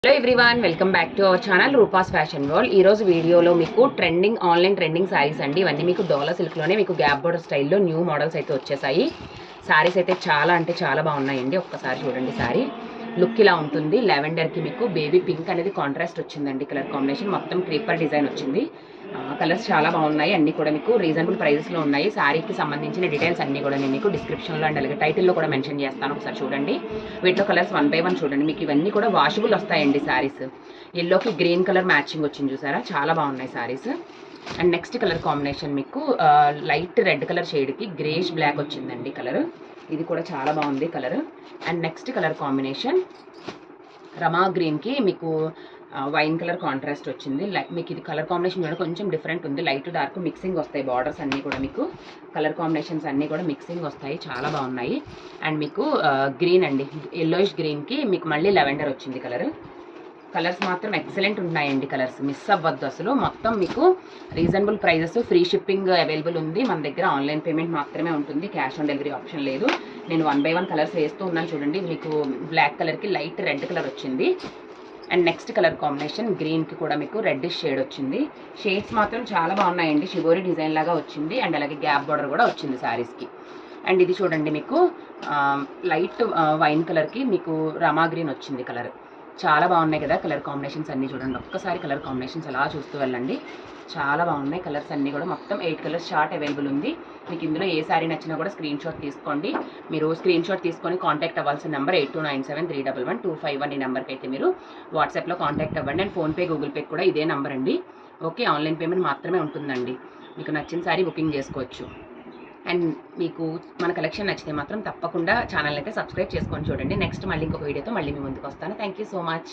Hello everyone, welcome back to our channel Rupa's fashion world. ఈ రోజు వీడియోలో మీకు ఆన్లైన్ ట్రెండింగ్ శారీస్ అండి. ఇవన్నీ మీకు డోలా సిల్క్లోనే మీకు గ్యాప్ బోర్డర్ స్టైల్లో న్యూ మోడల్స్ అయితే వచ్చేసాయి. శారీస్ అయితే చాలా అంటే చాలా బాగున్నాయండి. ఒక్కసారి చూడండి, శారీ లుక్ ఇలా ఉంటుంది. లెవెండర్కి మీకు బేబీ పింక్ అనేది కాంట్రాస్ట్ వచ్చిందండి. కలర్ కాంబినేషన్ మొత్తం క్రీపర్ డిజైన్ వచ్చింది. కలర్స్ చాలా బాగున్నాయి. అన్నీ కూడా మీకు రీజనబుల్ ప్రైజెస్లో ఉన్నాయి. శారీకి సంబంధించిన డీటెయిల్స్ అన్నీ కూడా నేను మీకు డిస్క్రిప్షన్లో అండ్ అలాగే టైటిల్లో కూడా మెన్షన్ చేస్తాను. ఒకసారి చూడండి. వీటిలో కలర్స్ 1 by 1 చూడండి. మీకు ఇవన్నీ కూడా వాషబుల్ వస్తాయండి. శారీస్ ఎల్లోకి గ్రీన్ కలర్ మ్యాచింగ్ వచ్చింది, చూసారా? చాలా బాగున్నాయి saris. And next colour combination మీకు లైట్ రెడ్ కలర్ షేడ్కి గ్రేష్ బ్లాక్ వచ్చిందండి కలర్. ఇది కూడా చాలా బాగుంది colour. And next colour combination రమా గ్రీన్కి మీకు వైన్ కలర్ కాంట్రాస్ట్ వచ్చింది. మీకు ఇది కలర్ కాంబినేషన్ కూడా కొంచెం డిఫరెంట్ ఉంది. లైట్ డార్క్ మిక్సింగ్ వస్తాయి. బార్డర్స్ అన్నీ కూడా మీకు కలర్ కాంబినేషన్స్ అన్నీ కూడా మిక్సింగ్ వస్తాయి. చాలా బాగున్నాయి. అండ్ మీకు గ్రీన్ అండి, ఎల్లోయిష్ గ్రీన్కి మీకు మళ్ళీ లెవెండర్ వచ్చింది కలర్. కలర్స్ మాత్రం ఎక్సలెంట్ ఉన్నాయండి. కలర్స్ మిస్ అవ్వద్దు అసలు. మొత్తం మీకు reasonable prices, free shipping available ఉంది. మన దగ్గర ఆన్లైన్ పేమెంట్ మాత్రమే ఉంటుంది. క్యాష్ ఆన్ డెలివరీ ఆప్షన్ లేదు. నేను 1 by 1 కలర్స్ వేస్తూ ఉన్నాను చూడండి. మీకు బ్లాక్ కలర్కి లైట్ రెడ్ కలర్ వచ్చింది. అండ్ నెక్స్ట్ కలర్ కాంబినేషన్ గ్రీన్కి కూడా మీకు రెడ్డిష్ షేడ్ వచ్చింది. షేడ్స్ మాత్రం చాలా బాగున్నాయండి. షిబోరి డిజైన్ లాగా వచ్చింది. అండ్ అలాగే గ్యాప్ బార్డర్ కూడా వచ్చింది శారీస్కి. అండ్ ఇది చూడండి, మీకు లైట్ వైన్ కలర్కి మీకు రమా గ్రీన్ వచ్చింది కలర్. చాలా బాగున్నాయి కదా కలర్ కాంబినేషన్స్ అన్నీ. చూడండి, ఒక్కసారి కలర్ కాంబినేషన్స్ అలా చూస్తూ వెళ్ళండి. చాలా బాగున్నాయి కలర్స్ అన్నీ కూడా. మొత్తం 8 కలర్స్ చార్ట్ అవైలబుల్ ఉంది. మీకు ఇందులో ఏ శారీ నచ్చినా కూడా స్క్రీన్ షాట్ తీసుకోండి. మీరు స్క్రీన్ షాట్ తీసుకొని కాంటాక్ట్ అవ్వాల్సిన నెంబర్ 8297311251. ఈ నెంబర్కి అయితే మీరు వాట్సాప్లో కాంటాక్ట్ అవ్వండి. అండ్ ఫోన్పే, గూగుల్ పే కూడా ఇదే నెంబర్ అండి. ఓకే, ఆన్లైన్ పేమెంట్ మాత్రమే ఉంటుందండి. మీకు నచ్చిన శారీ బుకింగ్ చేసుకోవచ్చు. అండ్ మీకు మన కలెక్షన్ నచ్చితే మాత్రం తప్పకుండా ఛానల్ అయితే సబ్స్క్రైబ్ చేసుకొని చూడండి. నెక్స్ట్ మళ్ళీ ఇంకొక వీడియోతో మళ్ళీ మీ ముందుకు వస్తాను. Thank you so much.